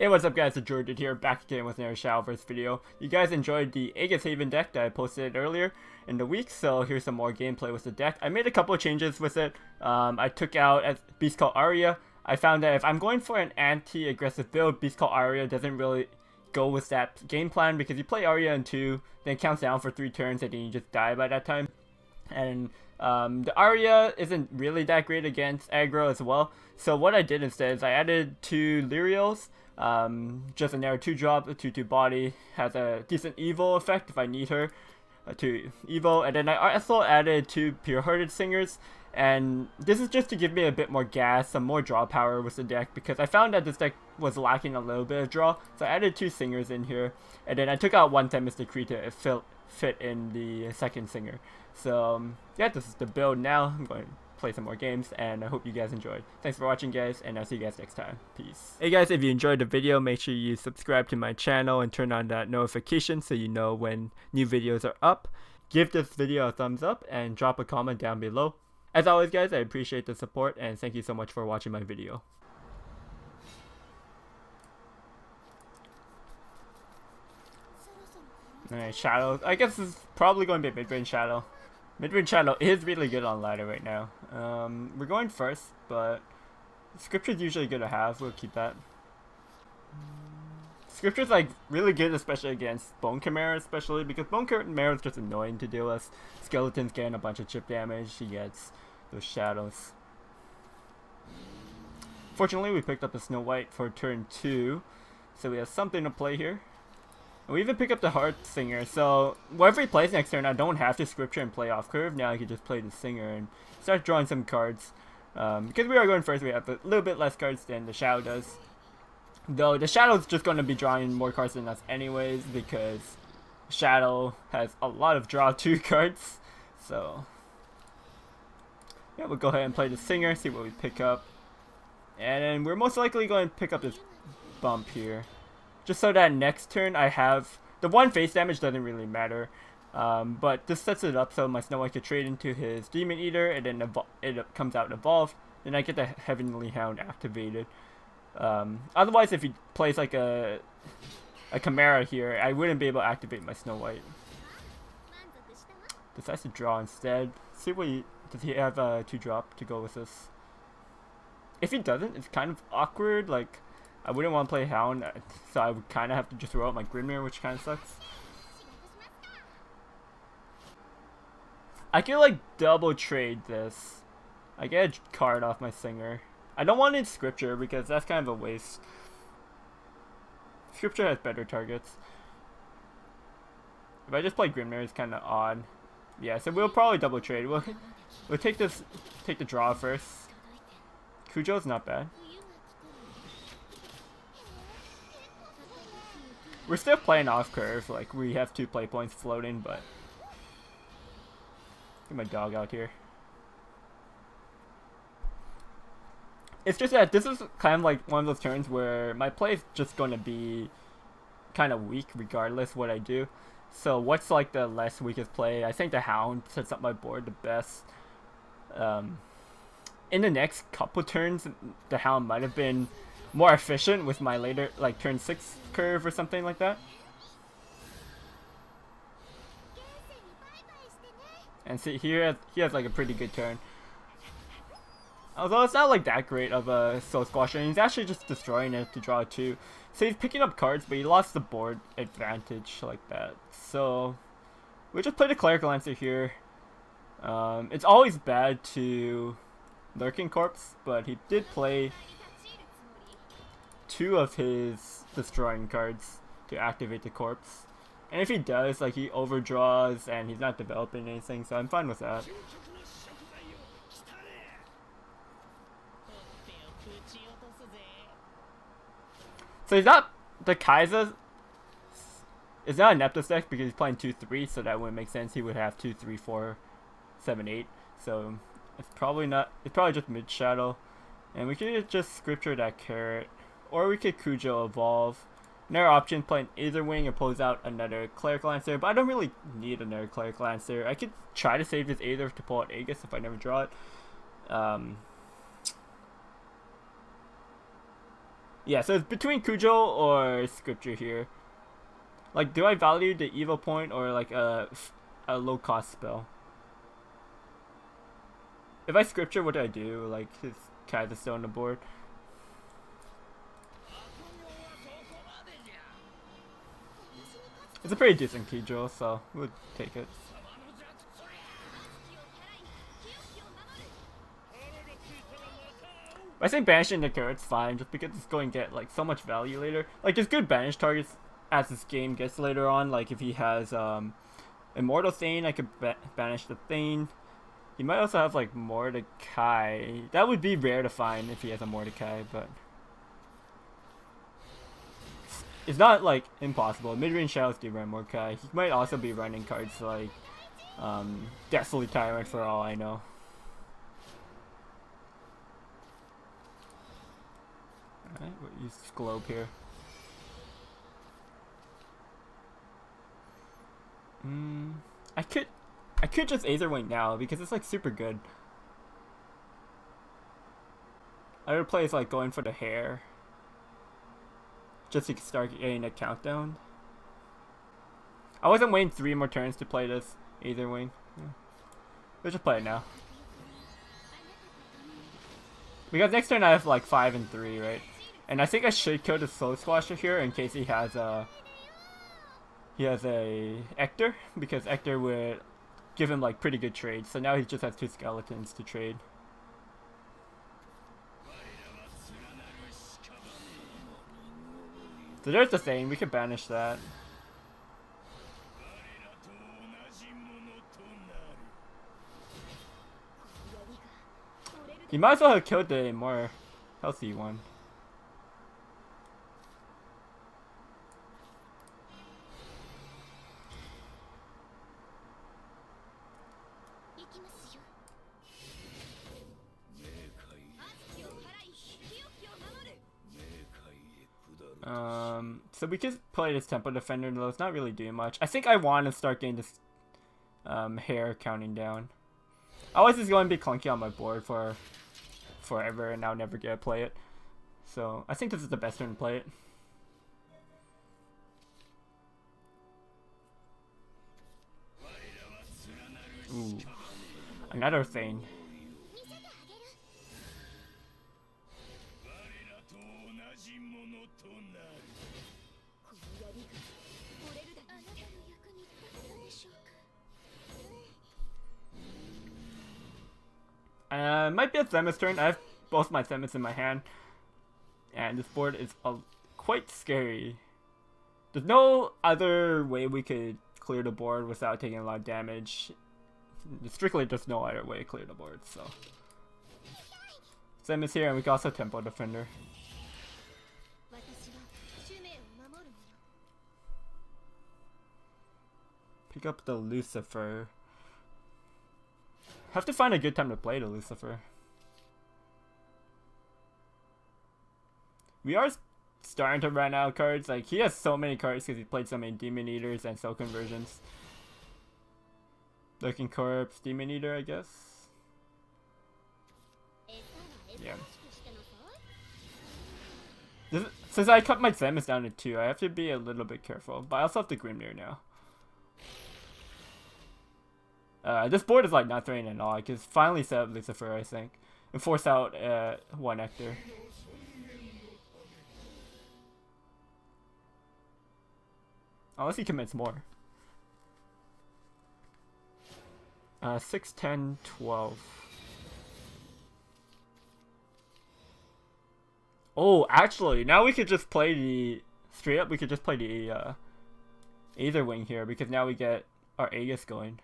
Hey, what's up guys, TheJordude here, back again with another Shadowverse video. You guys enjoyed the Aegis Haven deck that I posted earlier in the week, so here's some more gameplay with the deck. I made a couple of changes with it. I took out a beast called Arya. I found that if I'm going for an anti-aggressive build, beast called Arya doesn't really go with that game plan because you play Arya in 2, then it counts down for 3 turns and then you just die by that time. And the Arya isn't really that great against aggro as well, so what I did instead is I added 2 Lyrios. Just a narrow 2-drop, a 2/2 body, has a decent evo effect if I need her to evo, and then I also added 2 pure-hearted singers, and this is just to give me a bit more gas, some more draw power with the deck, because I found that this deck was lacking a little bit of draw, so I added 2 singers in here, and then I took out 1 Tempest Decree to fit in the second singer. So yeah, this is the build now. I'm going to play some more games, and I hope you guys enjoyed. Thanks for watching guys, and I'll see you guys next time. Peace. Hey guys, if you enjoyed the video, make sure you subscribe to my channel and turn on that notification so you know when new videos are up. Give this video a thumbs up and drop a comment down below. As always guys, I appreciate the support and thank you so much for watching my video. Alright, Shadow. I guess this is probably going to be mid-range Shadow. Mid-range Shadow is really good on ladder right now. We're going first, but Scripture's usually good to have. We'll keep that. Scripture's like really good, especially against Bone Chimera, especially because Bone Chimera is just annoying to deal with. Skeletons getting a bunch of chip damage. He gets those shadows. Fortunately, we picked up the Snow White for turn 2, so we have something to play here. And we even pick up the Heart Singer, so whatever he plays next turn, I don't have to Scripture and play off curve. Now I can just play the Singer and start drawing some cards. Because we are going first, we have a little bit less cards than the Shadow does. Though the Shadow's just going to be drawing more cards than us anyways, because Shadow has a lot of draw 2 cards. So yeah, we'll go ahead and play the Singer, see what we pick up. And then we're most likely going to pick up this bump here. Just so that next turn I have... The 1 face damage doesn't really matter. But this sets it up so my Snow White could trade into his Demon Eater and then it comes out evolved. Then I get the Heavenly Hound activated. Otherwise, if he plays like a Chimera here, I wouldn't be able to activate my Snow White. Decides to draw instead. See what does he have a 2-drop to go with this? If he doesn't, it's kind of awkward. Like, I wouldn't want to play Hound, so I would kind of have to just throw out my Grimir, which kind of sucks. I could like double trade this. I get a card off my Singer. I don't want it in Scripture because that's kind of a waste. Scripture has better targets. If I just play Grimir, it's kind of odd. Yeah, so we'll probably double trade. We'll take the draw first. Cujo's not bad. We're still playing off curve, like we have 2 play points floating, but get my dog out here. It's just that this is kind of like one of those turns where my play is just going to be kind of weak regardless what I do. So what's like the less weakest play? I think the Hound sets up my board the best. In the next couple turns, the Hound might have been more efficient with my later, like turn 6 curve or something like that. And see, here he has like a pretty good turn. Although it's not like that great of a Soul Squasher, and he's actually just destroying it to draw 2. So he's picking up cards, but he lost the board advantage like that. So we just play the Cleric Lancer here. It's always bad to Lurking Corpse, but he did play 2 of his destroying cards to activate the corpse. And if he does, like he overdraws and he's not developing anything, so I'm fine with that. So he's not, the Kaiser is not a Neptus deck because he's playing 2/3, so that wouldn't make sense. He would have 2, 3, 4, 7, 8. So it's probably not, it's probably just mid Shadow. And we could just Scripture that carrot. Or we could Cujo evolve. Another option, play an Aether Wing and pose out another Cleric Lancer, but I don't really need another Cleric Lancer. I could try to save this Aether to pull out Aegis if I never draw it. Yeah, so it's between Cujo or Scripture here. Like, do I value the evil point or like a low cost spell? If I Scripture, what do I do? Like, his Kai's still on the board. It's a pretty decent Cujo, so we'll take it. I think banishing the carrot's fine, just because it's going to get like so much value later. Like, there's good banish targets as this game gets later on. Like, if he has Immortal Thane, I could banish the Thane. He might also have like Mordecai. That would be rare to find if he has a Mordecai, but it's not like impossible. Mid-range shadows do run Mordecai. He might also be running cards like Deathly Tyrant for all I know. Alright, we'll use Globe here. I could just Aetherwing now because it's like super good. I would play is like going for the hair. Just to start getting a countdown. I wasn't waiting 3 more turns to play this Aetherwing. Yeah. We'll just play it now. Because next turn I have like 5 and 3, right? And I think I should kill the Soul Squasher here in case he has a Ector, because Ector would give him like pretty good trades. So now he just has 2 skeletons to trade. So there's the thing, we could banish that. He might as well have killed the more healthy one. So we just play this Temple Defender, though it's not really doing much. I think I want to start getting this hair counting down. Otherwise it's going to be clunky on my board for forever and I'll never get to play it. So I think this is the best turn to play it. Ooh, another thing. Might be a Themis turn. I have both my Themis in my hand. And this board is quite scary. There's no other way we could clear the board without taking a lot of damage. Strictly just no other way to clear the board, so. Themis here, and we can also Tempo Defender. Pick up the Lucifer. Have to find a good time to play the Lucifer. We are starting to run out of cards. Like, he has so many cards because he played so many Demon Eaters and Soul Conversions. Lurking Corpse, Demon Eater, I guess. Yeah. Since I cut my Themis down to 2, I have to be a little bit careful. But I also have the Grimnir now. This board is like not threatening at all. I can finally set up Lucifer, I think, and force out 1 Ector. Unless he commits more. 6, 10, 12. Oh, actually, now we could just play the straight up. We could just play the Aetherwing here because now we get our Aegis going.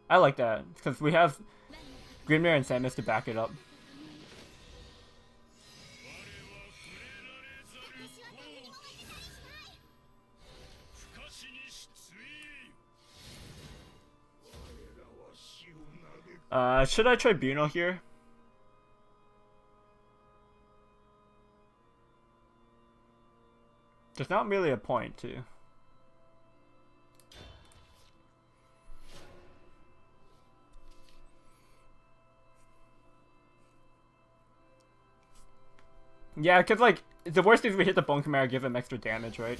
I like that because we have Grimnir and Samus to back it up. Should I Tribunal here? There's not really a point to. Yeah, because, like, the worst is we hit the Bone Chimera, give him extra damage, right?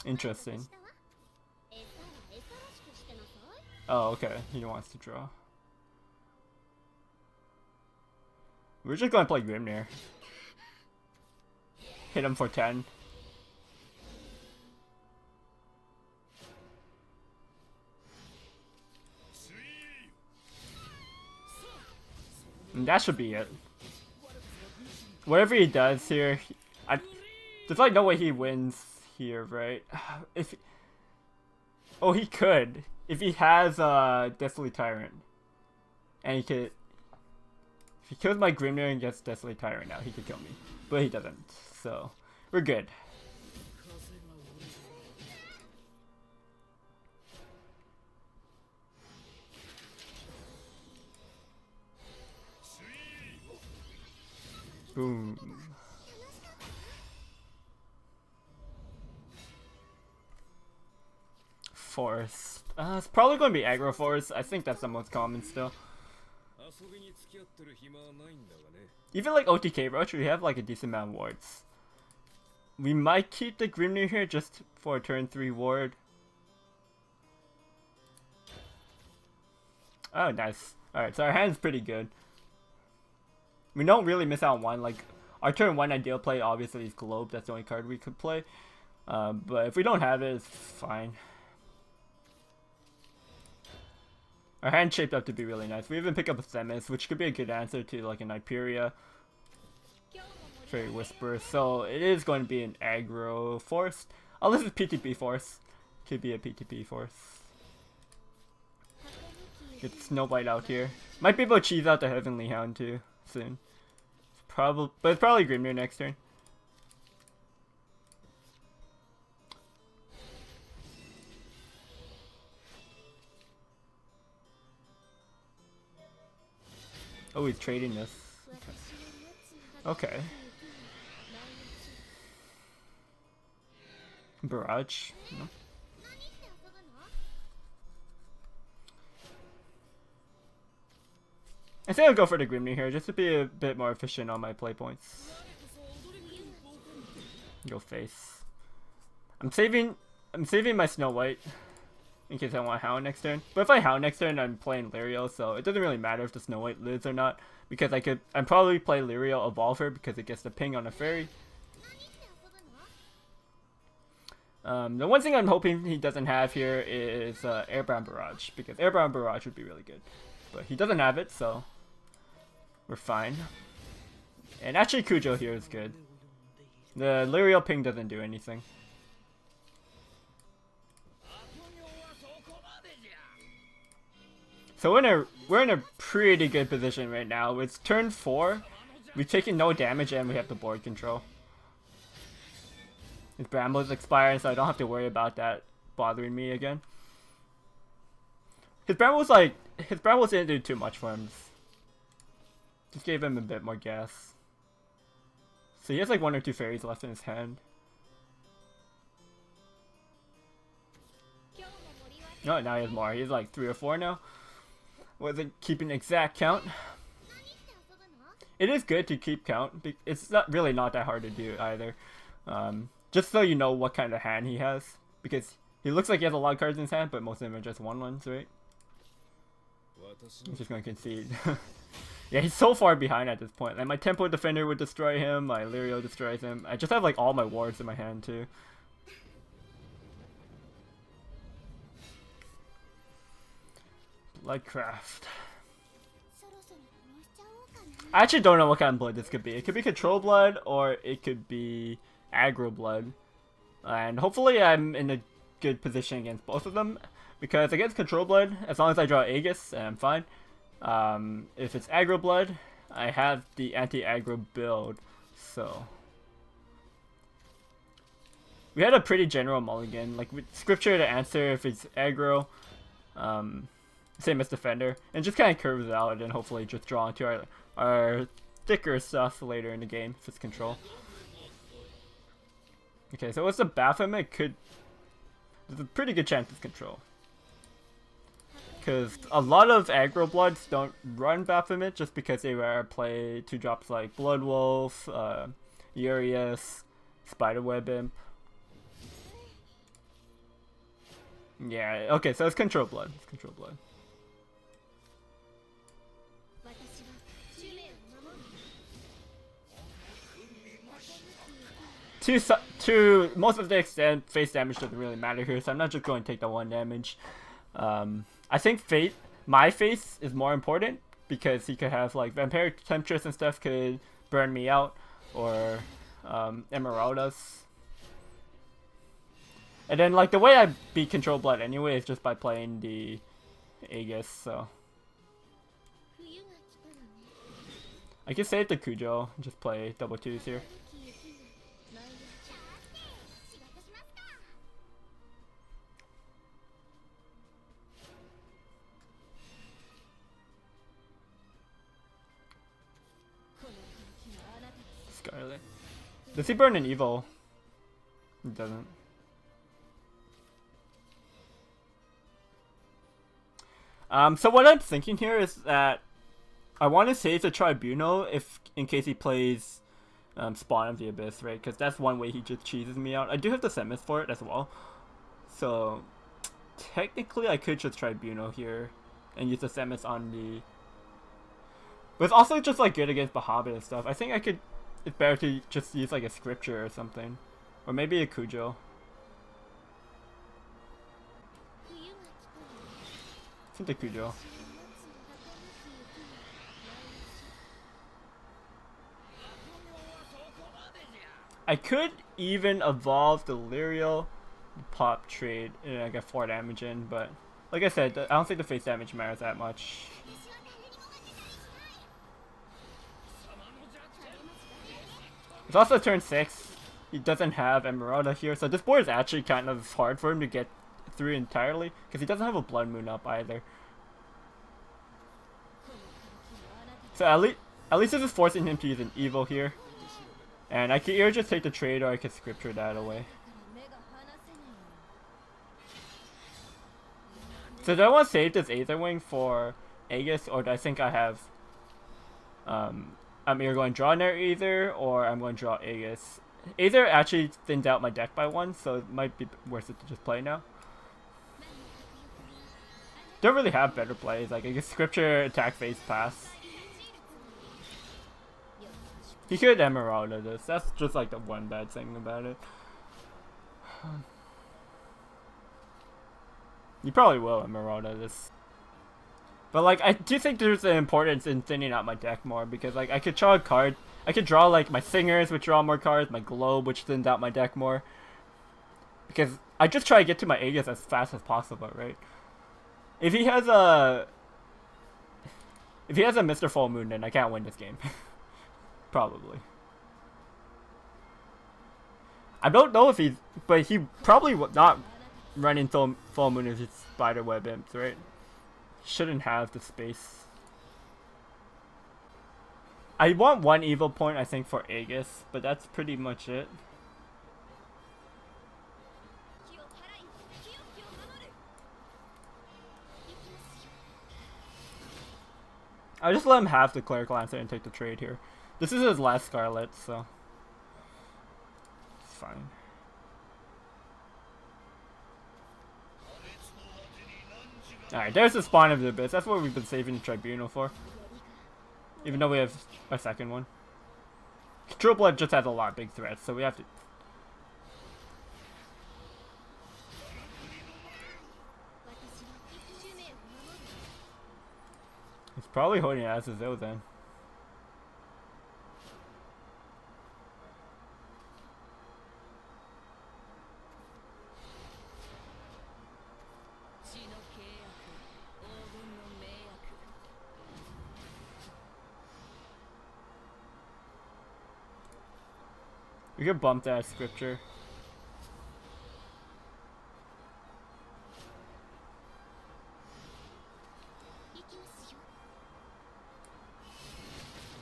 Interesting. Oh, okay. He wants to draw. We're just going to play Grimnir. Hit him for 10. And that should be it. Whatever he does here, there's like no way he wins here, right? If oh, he could if he has Deathly Tyrant, and he could. If he kills my Grimnir and gets Deathly Tyrant out, he could kill me, but he doesn't. So we're good. Boom. Force. It's probably going to be Aggro Force. I think that's the most common still. Even like OTK Roach, we have like a decent amount of wards. We might keep the Grimnir here just for a turn 3 ward. Oh, nice. Alright, so our hand's pretty good. We don't really miss out on one. Like, our turn 1 ideal play obviously is Globe. That's the only card we could play. But if we don't have it, it's fine. Our hand shaped up to be really nice. We even pick up a Themis, which could be a good answer to like an Hyperia. Fairy Whisper. So it is going to be an aggro force. Unless it's PTP force. Could be a PTP force. Get Snowbite out here. Might be able to cheese out the Heavenly Hound too soon. But it's probably Grimnir next turn. Oh, he's trading this. Okay. Barrage. No. I think I'll go for the Grimnir here just to be a bit more efficient on my play points. Go face. I'm saving my Snow White in case I want Hound next turn. But if I Hound next turn, I'm playing Lyriel, so it doesn't really matter if the Snow White lives or not. Because I'd probably play Lyriel Evolve her because it gets the ping on a fairy. The one thing I'm hoping he doesn't have here is Airbound Barrage, because Airbound Barrage would be really good. But he doesn't have it, so we're fine. And actually Cujo here is good. The Lyriel ping doesn't do anything. So we're in a pretty good position right now. It's turn 4. We've taken no damage and we have the board control. His Bramble is expiring, so I don't have to worry about that bothering me again. His Brambles didn't do too much for him. Just gave him a bit more gas. So he has like 1 or 2 fairies left in his hand. No, now he has more. He has like 3 or 4 now. Wasn't keeping exact count. It is good to keep count. It's not that hard to do either. Just so you know what kind of hand he has, because he looks like he has a lot of cards in his hand, but most of them are just 1/1s, right? He's just gonna concede. Yeah, he's so far behind at this point. Like my Tempo Defender would destroy him, my Lyrio destroys him. I just have like all my wards in my hand too. Bloodcraft. I actually don't know what kind of blood this could be. It could be Control Blood or it could be Aggro Blood. And hopefully I'm in a good position against both of them. Because against Control Blood, as long as I draw Aegis, I'm fine. If it's Aggro Blood, I have the anti-aggro build. So we had a pretty general mulligan. Like with Scripture to answer if it's aggro. Same as Defender, and just kind of curves out and hopefully just draw into our thicker stuff later in the game if it's control. Okay, so what's the Baphomet? There's a pretty good chance it's control. Because a lot of aggro bloods don't run Baphomet just because they play 2-drops like Blood Wolf, Urias, Spiderweb Imp. Yeah, okay, so it's Control Blood. It's Control Blood. To most of the extent, face damage doesn't really matter here, so I'm not just going to take the 1 damage. I think my face is more important because he could have like Vampiric Temptress and stuff could burn me out, or Emeraldas. And then like the way I beat Control Blood anyway is just by playing the Aegis, so I can save the Cujo and just play double 2s here. Scarlet. Does he burn an evil? He doesn't. So what I'm thinking here is that I want to save the Tribunal in case he plays Spawn of the Abyss, right? Because that's one way he just cheeses me out. I do have the Semis for it as well. So technically I could just Tribunal here and use the Semis on the... But it's also just like good against Bahamut and stuff. I think I could... It's better to just use like a Scripture or something. Or maybe a Cujo. I think the Cujo. I could even evolve the Lyrial, pop trade, and I get 4 damage in, but like I said, I don't think the face damage matters that much. It's also turn 6. He doesn't have Emeralda here, so this board is actually kind of hard for him to get through entirely, because he doesn't have a Blood Moon up either. So at least this is forcing him to use an evil here. And I could either just take the trade or I could Scripture that away. So do I want to save this Aetherwing for Aegis, or do I think I have... I'm either going to draw Nair Aether, or I'm going to draw Aegis. Aether actually thins out my deck by 1, so it might be worth it to just play now. Don't really have better plays, like I guess Scripture, attack, face, pass. He could Emeralda this, that's just like the one bad thing about it. You probably will Emeralda this. But like, I do think there's an importance in thinning out my deck more, because like I could draw a card. I could draw like my Singers, which draw more cards, my Globe, which thins out my deck more. Because I just try to get to my Aegis as fast as possible, right? If he has a Mr. Full Moon, then I can't win this game. Probably. I don't know if but he probably would not running Full Moon as his Spiderweb Imps, right? Shouldn't have the space. I want 1 evil point, I think, for Aegis, but that's pretty much it. I'll just let him have the Clerical Answer and take the trade here. This is his last Scarlet, so it's fine. Alright, there's the Spawn of the Abyss. That's what we've been saving the Tribunal for. Even though we have a second one. Control Blood just has a lot of big threats, so we have to... He's probably holding it as his Zo then. We could bump that Scripture.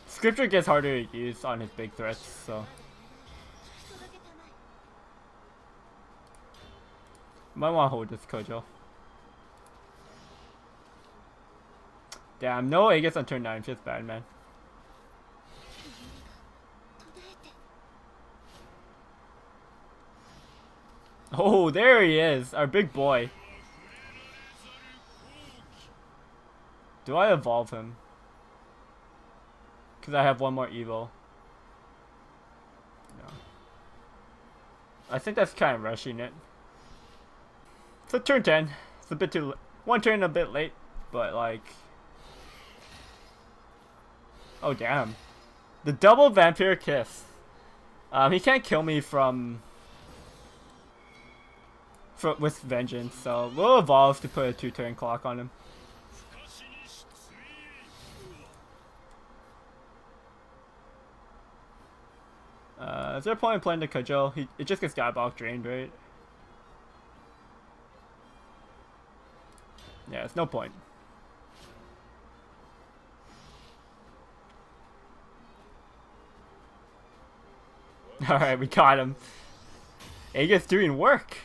Scripture gets harder to use on his big threats, so might want to hold this Kojo. Damn, no Aegis on turn 9. Feels bad, man. Oh, there he is. Our big boy. Do I evolve him? Because I have one more Evo. No. I think that's kind of rushing it. So turn 10. It's a bit too... One turn a bit late. But like... Oh, damn. The double Vampire Kiss. He can't kill me from with Vengeance, so we'll evolve to put a 2-turn clock on him. Is there a point in playing the cudgel? It just gets Diabolic drained, right? Yeah, it's no point. Alright, we got him. Aegis doing work.